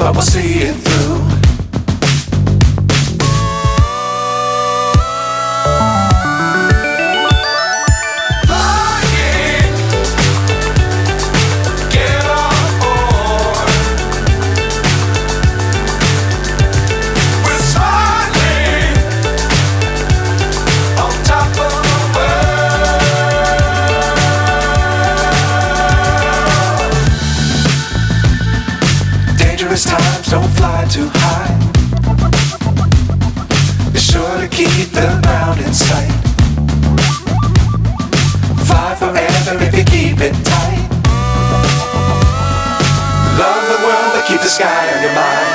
but we'll see it through. Times don't fly too high. Be sure to keep the ground in sight. Fly forever if you keep it tight. Love the world but keep the sky on your mind.